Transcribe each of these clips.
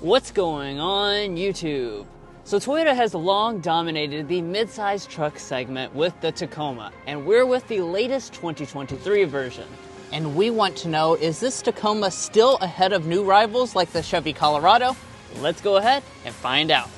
What's going on YouTube? So Toyota has long dominated the mid-size truck segment with the Tacoma, and we're with the latest 2023 version. And we want to know, is this Tacoma still ahead of new rivals like the Chevy Colorado? Let's go ahead and find out.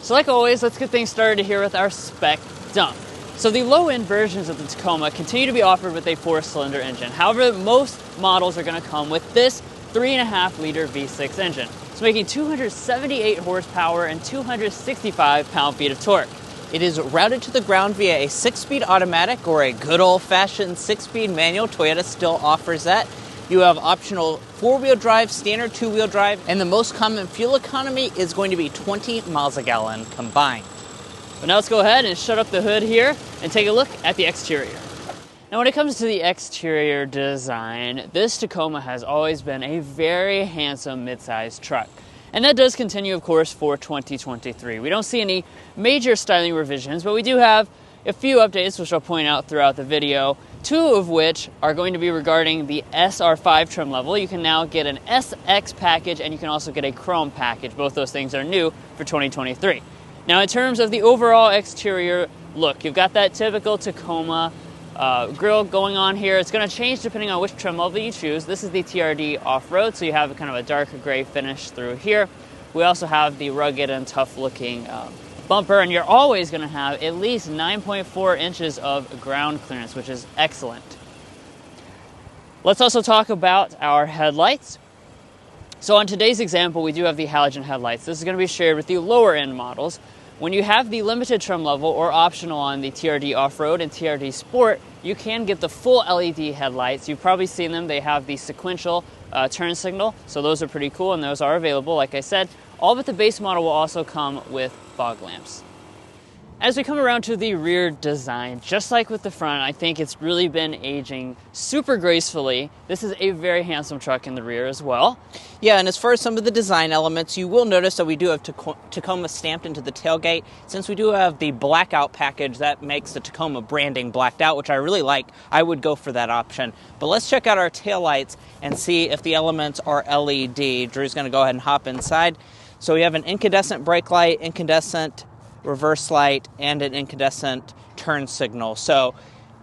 So like always, let's get things started here with our spec dump. So the low-end versions of the Tacoma continue to be offered with a 4-cylinder engine. However, most models are going to come with this 3.5-liter V6 engine. It's making 278 horsepower and 265 pound-feet of torque. It is routed to the ground via a 6-speed automatic or a good old-fashioned 6-speed manual. Toyota still offers that. You have optional 4-wheel drive, standard 2-wheel drive, and the most common fuel economy is going to be 20 miles a gallon combined. But now let's go ahead and shut up the hood here and take a look at the exterior. Now when it comes to the exterior design, this Tacoma has always been a very handsome mid-sized truck. And that does continue, of course, for 2023. We don't see any major styling revisions, but we do have a few updates, which I'll point out throughout the video, 2 of which are going to be regarding the SR5 trim level. You can now get an SX package, and you can also get a Chrome package. Both those things are new for 2023. Now, in terms of the overall exterior look, you've got that typical Tacoma grille going on here. It's going to change depending on which trim level you choose. This is the TRD off-road, so you have kind of a darker gray finish through here. We also have the rugged and tough-looking bumper, and you're always going to have at least 9.4 inches of ground clearance, which is excellent. Let's also talk about our headlights. So on today's example, we do have the halogen headlights. This is going to be shared with the lower end models. When you have the limited trim level or optional on the TRD Off-Road and TRD Sport, you can get the full LED headlights. You've probably seen them. They have the sequential turn signal, so those are pretty cool, and those are available, like I said. All but the base model will also come with fog lamps. As we come around to the rear design, just like with the front, I think it's really been aging super gracefully. This is a very handsome truck in the rear as well. Yeah, and as far as some of the design elements, you will notice that we do have Tacoma stamped into the tailgate. Since we do have the blackout package, that makes the Tacoma branding blacked out, which I really like. I would go for that option. But let's check out our taillights and see if the elements are LED. Drew's going to go ahead and hop inside. So we have an incandescent brake light, incandescent reverse light, and an incandescent turn signal. So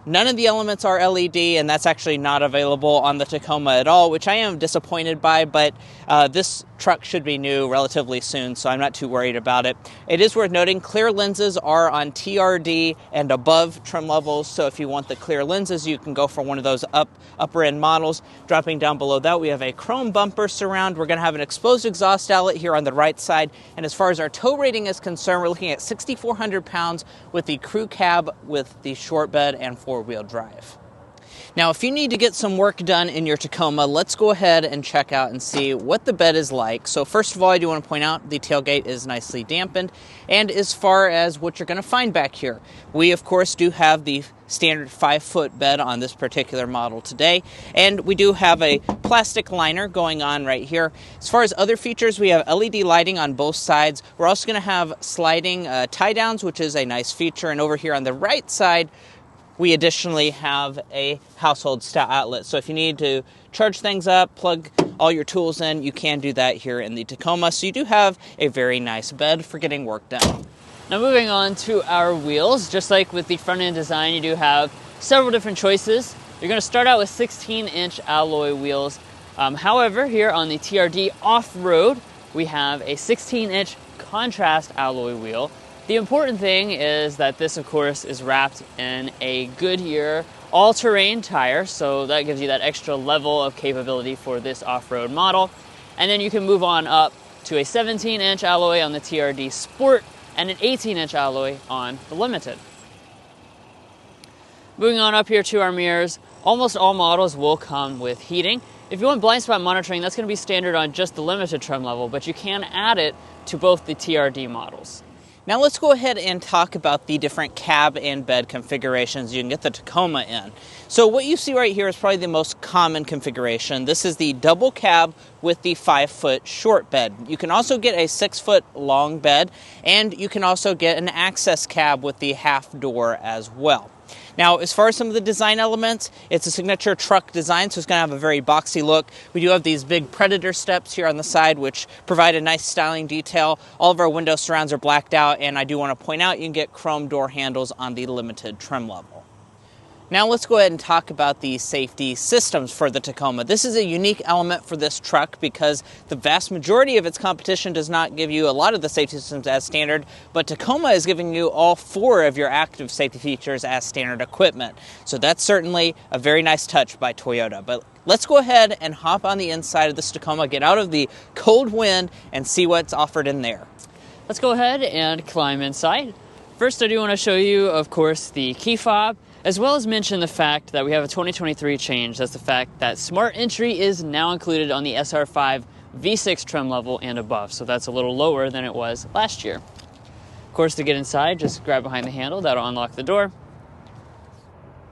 none of the elements are LED, and that's actually not available on the Tacoma at all, which I am disappointed by, but this truck should be new relatively soon, so I'm not too worried about it. It is worth noting clear lenses are on TRD and above trim levels, so if you want the clear lenses, you can go for one of those upper end models. Dropping down below that, we have a chrome bumper surround. We're going to have an exposed exhaust outlet here on the right side, and as far as our tow rating is concerned, we're looking at 6,400 pounds with the crew cab with the short bed and 4-wheel drive. Now, if you need to get some work done in your Tacoma, let's go ahead and check out and see what the bed is like. So first of all, I do want to point out the tailgate is nicely dampened. And as far as what you're going to find back here, we of course do have the standard 5-foot bed on this particular model today. And we do have a plastic liner going on right here. As far as other features, we have LED lighting on both sides. We're also going to have sliding tie downs, which is a nice feature. And over here on the right side, we additionally have a household style outlet. So if you need to charge things up, plug all your tools in, you can do that here in the Tacoma. So you do have a very nice bed for getting work done. Now moving on to our wheels, just like with the front end design, you do have several different choices. You're going to start out with 16-inch alloy wheels. However, here on the TRD Off-Road, we have a 16-inch contrast alloy wheel. The important thing is that this, of course, is wrapped in a Goodyear all-terrain tire, so that gives you that extra level of capability for this off-road model. And then you can move on up to a 17-inch alloy on the TRD Sport and an 18-inch alloy on the Limited. Moving on up here to our mirrors, almost all models will come with heating. If you want blind spot monitoring, that's going to be standard on just the Limited trim level, but you can add it to both the TRD models. Now let's go ahead and talk about the different cab and bed configurations you can get the Tacoma in. So what you see right here is probably the most common configuration. This is the double cab with the 5-foot short bed. You can also get a 6-foot long bed, and you can also get an access cab with the half door as well. Now, as far as some of the design elements, it's a signature truck design, so it's going to have a very boxy look. We do have these big Predator steps here on the side, which provide a nice styling detail. All of our window surrounds are blacked out, and I do want to point out you can get chrome door handles on the limited trim level. Now let's go ahead and talk about the safety systems for the Tacoma. This is a unique element for this truck because the vast majority of its competition does not give you a lot of the safety systems as standard, but Tacoma is giving you all 4 of your active safety features as standard equipment. So that's certainly a very nice touch by Toyota. But let's go ahead and hop on the inside of this Tacoma, get out of the cold wind, and see what's offered in there. Let's go ahead and climb inside. First, I do want to show you, of course, the key fob, as well as mention the fact that we have a 2023 change. That's the fact that Smart Entry is now included on the SR5 V6 trim level and above, so that's a little lower than it was last year. Of course, to get inside, just grab behind the handle. That'll unlock the door.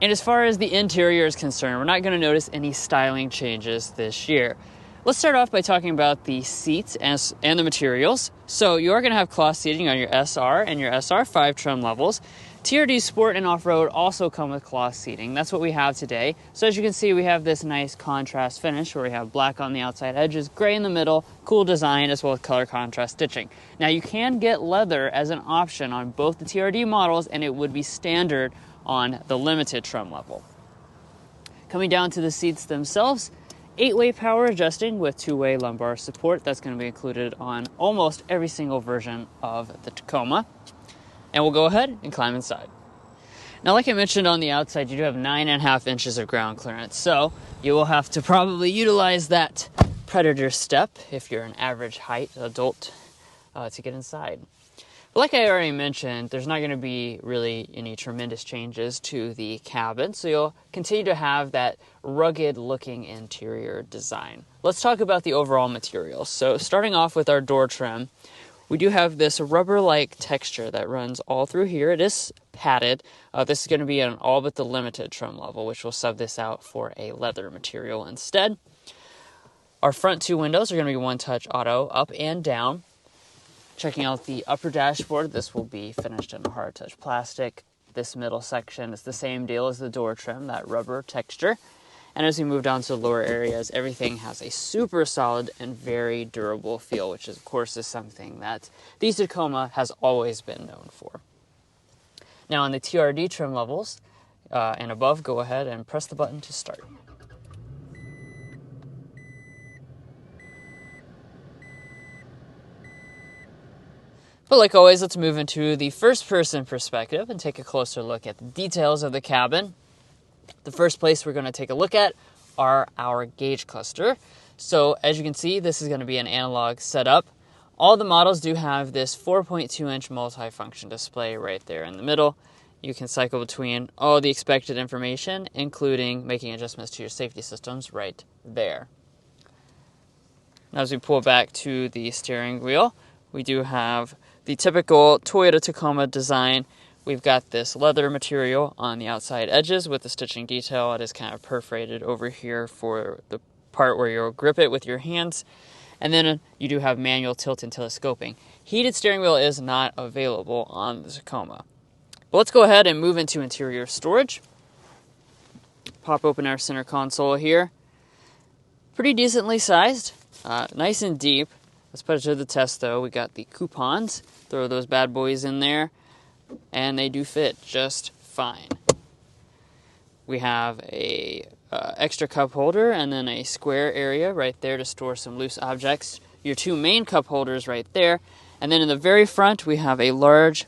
And as far as the interior is concerned, we're not going to notice any styling changes this year. Let's start off by talking about the seats and the materials. So you are going to have cloth seating on your SR and your SR5 trim levels. TRD Sport and Off-Road also come with cloth seating. That's what we have today. So as you can see, we have this nice contrast finish where we have black on the outside edges, gray in the middle, cool design, as well as color contrast stitching. Now you can get leather as an option on both the TRD models, and it would be standard on the limited trim level. Coming down to the seats themselves, 8-way power adjusting with 2-way lumbar support. That's going to be included on almost every single version of the Tacoma. And we'll go ahead and climb inside. Now, like I mentioned on the outside, you do have 9.5 inches of ground clearance. So you will have to probably utilize that Predator step if you're an average height adult to get inside. But like I already mentioned, there's not going to be really any tremendous changes to the cabin. So you'll continue to have that rugged looking interior design. Let's talk about the overall materials. So starting off with our door trim, we do have this rubber-like texture that runs all through here. It is padded. This is going to be on all but the limited trim level, which will sub this out for a leather material instead. Our front 2 windows are going to be one-touch auto, up and down. Checking out the upper dashboard, this will be finished in a hard-touch plastic. This middle section is the same deal as the door trim, that rubber texture. And as we move down to the lower areas, everything has a super solid and very durable feel, which is, of course, is something that the Tacoma has always been known for. Now on the TRD trim levels and above, go ahead and press the button to start. But like always, let's move into the first-person perspective and take a closer look at the details of the cabin. The first place we're going to take a look at are our gauge cluster. So as you can see, this is going to be an analog setup. All the models do have this 4.2-inch multi-function display right there in the middle. You can cycle between all the expected information, including making adjustments to your safety systems right there. Now as we pull back to the steering wheel, we do have the typical Toyota Tacoma design. We've got this leather material on the outside edges with the stitching detail. It is kind of perforated over here for the part where you'll grip it with your hands. And then you do have manual tilt and telescoping. Heated steering wheel is not available on the Tacoma. But let's go ahead and move into interior storage. Pop open our center console here. Pretty decently sized, nice and deep. Let's put it to the test though. We got the coupons. Throw those bad boys in there. And they do fit just fine. We have a extra cup holder and then a square area right there to store some loose objects. Your 2 main cup holders right there. And then in the very front, we have a large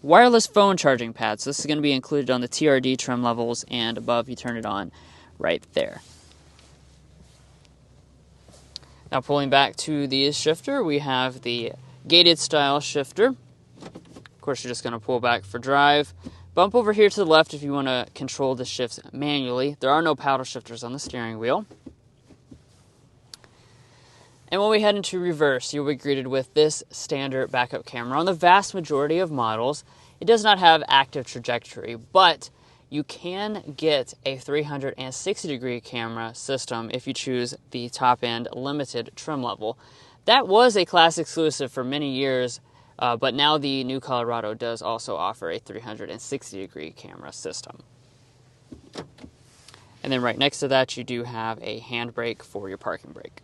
wireless phone charging pad. So this is going to be included on the TRD trim levels, and above you turn it on right there. Now pulling back to the shifter, we have the gated style shifter. Of course, you're just going to pull back for drive. Bump over here to the left if you want to control the shifts manually. There are no paddle shifters on the steering wheel. And when we head into reverse, you'll be greeted with this standard backup camera. On the vast majority of models, it does not have active trajectory, but you can get a 360-degree camera system if you choose the top-end limited trim level. That was a class exclusive for many years, but now the new Colorado does also offer a 360-degree camera system. And then right next to that, you do have a handbrake for your parking brake.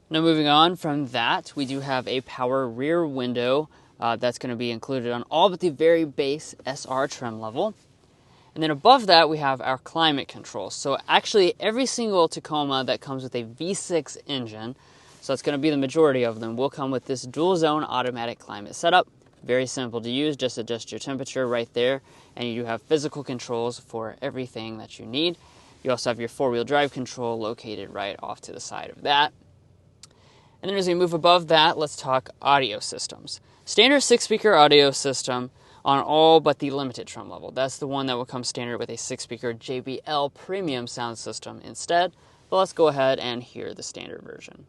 Now moving on from that, we do have a power rear window that's going to be included on all but the very base SR trim level. And then above that, we have our climate control. So actually every single Tacoma that comes with a V6 engine, so it's going to be the majority of them, will come with this dual zone automatic climate setup. Very simple to use, just adjust your temperature right there, and you do have physical controls for everything that you need. You also have your four-wheel drive control located right off to the side of that. And then as we move above that, let's talk audio systems. Standard 6-speaker audio system on all but the limited trim level. That's the one that will come standard with a 6-speaker JBL premium sound system instead. But let's go ahead and hear the standard version.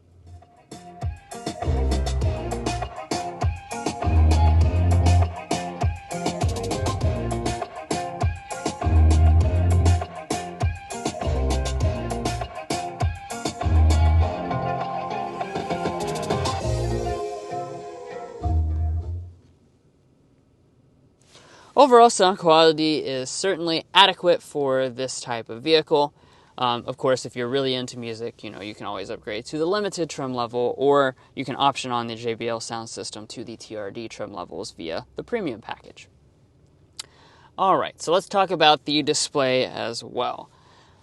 Overall sound quality is certainly adequate for this type of vehicle. Of course, if you're really into music, you can always upgrade to the limited trim level, or you can option on the JBL sound system to the TRD trim levels via the premium package. Alright, so let's talk about the display as well.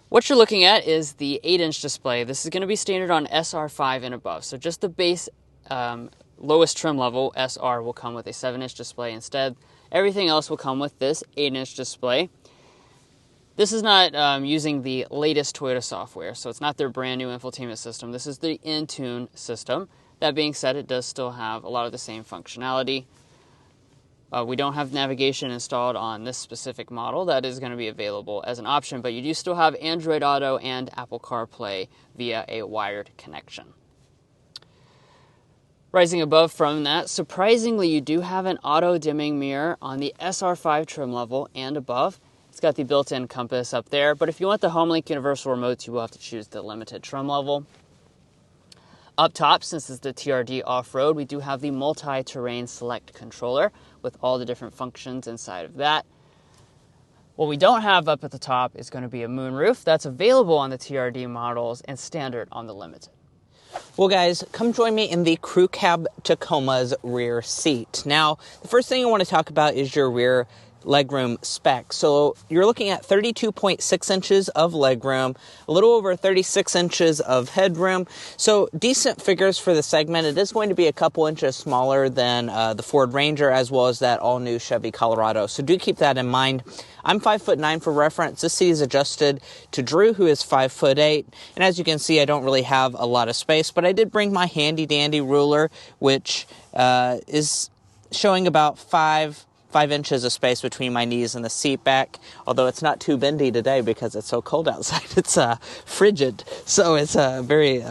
What you're looking at is the 8-inch display. This is going to be standard on SR5 and above, so just the base lowest trim level SR will come with a 7-inch display instead. Everything else will come with this 8-inch display. This is not using the latest Toyota software, so it's not their brand new infotainment system. This is the Intune system. That being said, it does still have a lot of the same functionality. We don't have navigation installed on this specific model. That is going to be available as an option, but you do still have Android Auto and Apple CarPlay via a wired connection. Rising above from that, surprisingly, you do have an auto-dimming mirror on the SR5 trim level and above. It's got the built-in compass up there, but if you want the HomeLink Universal Remotes, you will have to choose the limited trim level. Up top, since it's the TRD Off-Road, we do have the multi-terrain select controller with all the different functions inside of that. What we don't have up at the top is going to be a moonroof. That's available on the TRD models and standard on the limited. Well, guys, come join me in the Crew Cab Tacoma's rear seat. Now, the first thing I want to talk about is your rear legroom spec. So you're looking at 32.6 inches of legroom, a little over 36 inches of headroom. So decent figures for the segment. It is going to be a couple inches smaller than the Ford Ranger as well as that all-new Chevy Colorado. So do keep that in mind. I'm 5'9" for reference. This seat is adjusted to Drew, who is 5'8". And as you can see, I don't really have a lot of space, but I did bring my handy dandy ruler, which is showing about 5 inches of space between my knees and the seat back, although it's not too bendy today because it's so cold outside. It's frigid, so it's very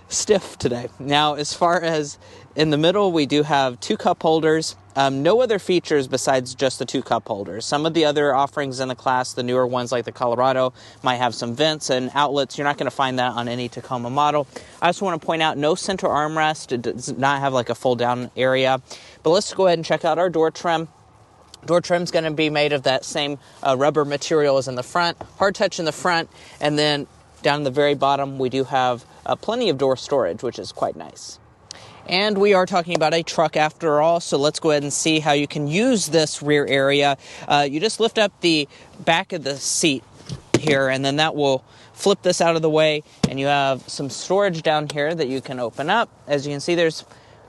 stiff today. Now, as far as in the middle, we do have 2 cup holders. No other features besides just the 2 cup holders. Some of the other offerings in the class, the newer ones like the Colorado, might have some vents and outlets. You're not going to find that on any Tacoma model. I also want to point out no center armrest. It does not have like a fold down area. But let's go ahead and check out our door trim. Door trim's going to be made of that same rubber material as in the front, hard touch in the front, and then down in the very bottom we do have plenty of door storage, which is quite nice. And we are talking about a truck after all, so let's go ahead and see how you can use this rear area. You just lift up the back of the seat here, and then that will flip this out of the way, and you have some storage down here that you can open up. As you can see, there's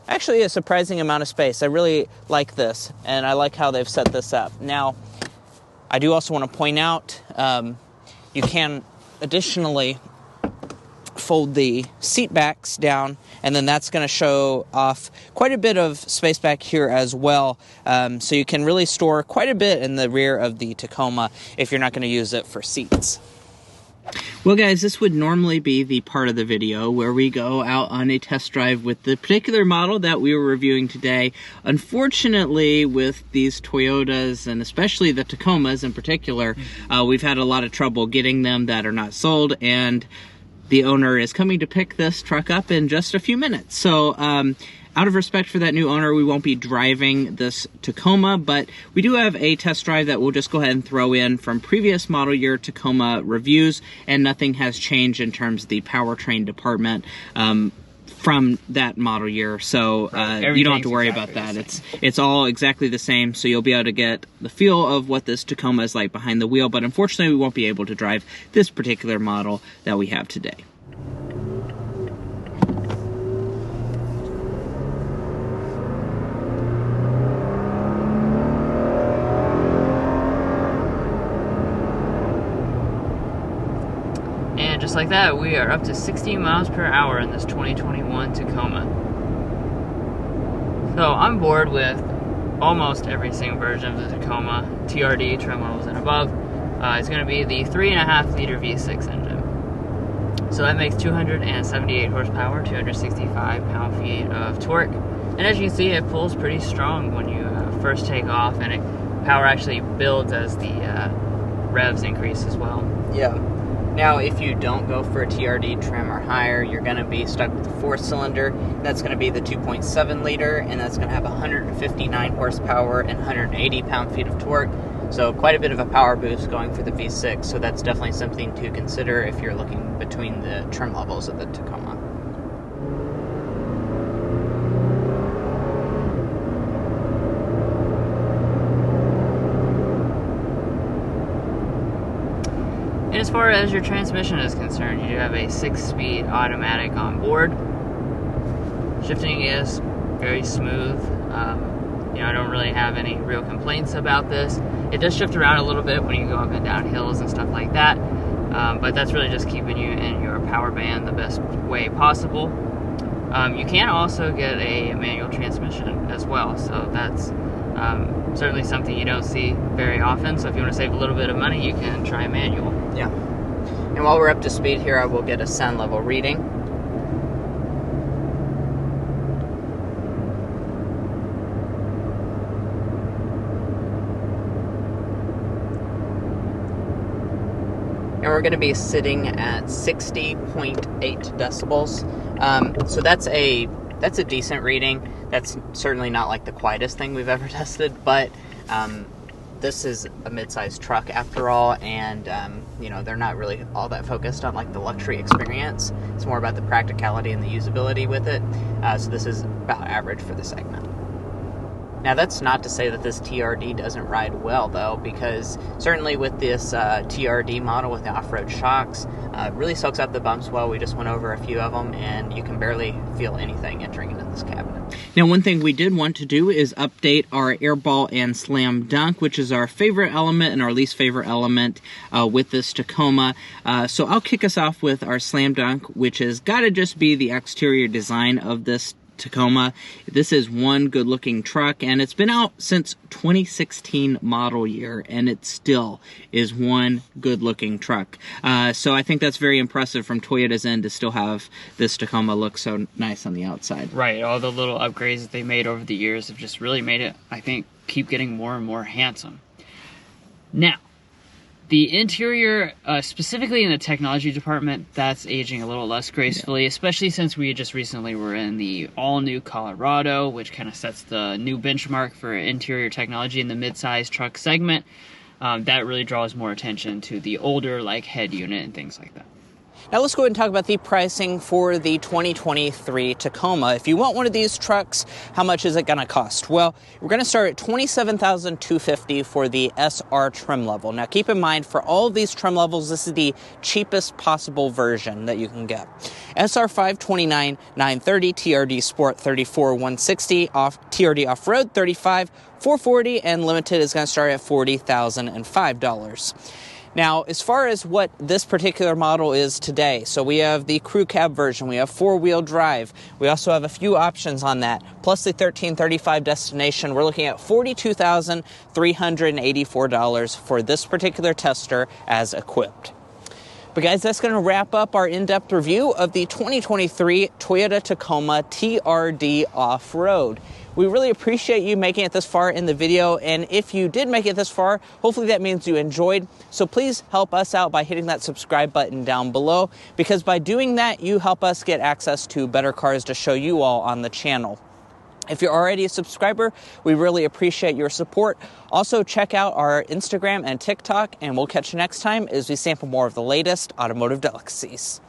actually a surprising amount of space. I really like this, and I like how they've set this up. Now, I do also want to point out, you can additionally fold the seat backs down, and then that's going to show off quite a bit of space back here as well. So you can really store quite a bit in the rear of the Tacoma if you're not going to use it for seats. Well, guys, this would normally be the part of the video where we go out on a test drive with the particular model that we were reviewing today. Unfortunately, with these Toyotas, and especially the Tacomas in particular, we've had a lot of trouble getting them that are not sold, and the owner is coming to pick this truck up in just a few minutes. So, out of respect for that new owner, we won't be driving this Tacoma, but we do have a test drive that we'll just go ahead and throw in from previous model year Tacoma reviews, and nothing has changed in terms of the powertrain department from that model year. So you don't have to worry about that. It's all exactly the same, so you'll be able to get the feel of what this Tacoma is like behind the wheel, but unfortunately we won't be able to drive this particular model that we have today. And just like that, we are up to 60 miles per hour in this 2021 Tacoma. So I'm bored with almost every single version of the Tacoma, TRD, trim levels and above. It's going to be the 3.5 liter V6 engine. So that makes 278 horsepower, 265 pound-feet of torque. And as you can see, it pulls pretty strong when you first take off, and power actually builds as the revs increase as well. Yeah. Now, if you don't go for a TRD trim or higher, you're going to be stuck with a 4-cylinder. That's going to be the 2.7 liter, and that's going to have 159 horsepower and 180 pound-feet of torque. So quite a bit of a power boost going for the V6, so that's definitely something to consider if you're looking between the trim levels of the Tacoma. And as far as your transmission is concerned, you do have a 6-speed automatic on board. Shifting is very smooth. I don't really have any real complaints about this. It does shift around a little bit when you go up and down hills and stuff like that, but that's really just keeping you in your power band the best way possible. You can also get a manual transmission as well, so that's certainly something you don't see very often. So if you want to save a little bit of money, you can try a manual. Yeah. And while we're up to speed here, I will get a sound level reading. And we're going to be sitting at 60.8 decibels. So that's a decent reading. That's certainly not like the quietest thing we've ever tested, but this is a mid-sized truck after all, and they're not really all that focused on like the luxury experience. It's more about the practicality and the usability with it. So this is about average for the segment. Now, that's not to say that this TRD doesn't ride well, though, because certainly with this TRD model with the off-road shocks, it really soaks up the bumps well. We just went over a few of them, and you can barely feel anything entering into this cabinet. Now, one thing we did want to do is update our airball and slam dunk, which is our favorite element and our least favorite element with this Tacoma. So I'll kick us off with our slam dunk, which has got to just be the exterior design of this Tacoma. This is one good looking truck, and it's been out since 2016 model year, and it still is one good looking truck. So I think that's very impressive from Toyota's end to still have this Tacoma look so nice on the outside. Right, all the little upgrades that they made over the years have just really made it, I think, keep getting more and more handsome. Now, the interior, specifically in the technology department, that's aging a little less gracefully, especially since we just recently were in the all-new Colorado, which kind of sets the new benchmark for interior technology in the mid-size truck segment. That really draws more attention to the older, like, head unit and things like that. Now let's go ahead and talk about the pricing for the 2023 Tacoma. If you want one of these trucks, how much is it going to cost? Well, we're going to start at $27,250 for the SR trim level. Now keep in mind, for all of these trim levels, this is the cheapest possible version that you can get. SR 529 930, TRD Sport 34 160, TRD Off-Road 35 440, and Limited is going to start at $40,005. Now, as far as what this particular model is today, so we have the crew cab version, we have four-wheel drive, we also have a few options on that, plus the 1335 Destination. We're looking at $42,384 for this particular tester as equipped. But guys, that's going to wrap up our in-depth review of the 2023 Toyota Tacoma TRD Off-Road. We really appreciate you making it this far in the video, and if you did make it this far, hopefully that means you enjoyed. So please help us out by hitting that subscribe button down below, because by doing that, you help us get access to better cars to show you all on the channel. If you're already a subscriber, we really appreciate your support. Also, check out our Instagram and TikTok, and we'll catch you next time as we sample more of the latest automotive delicacies.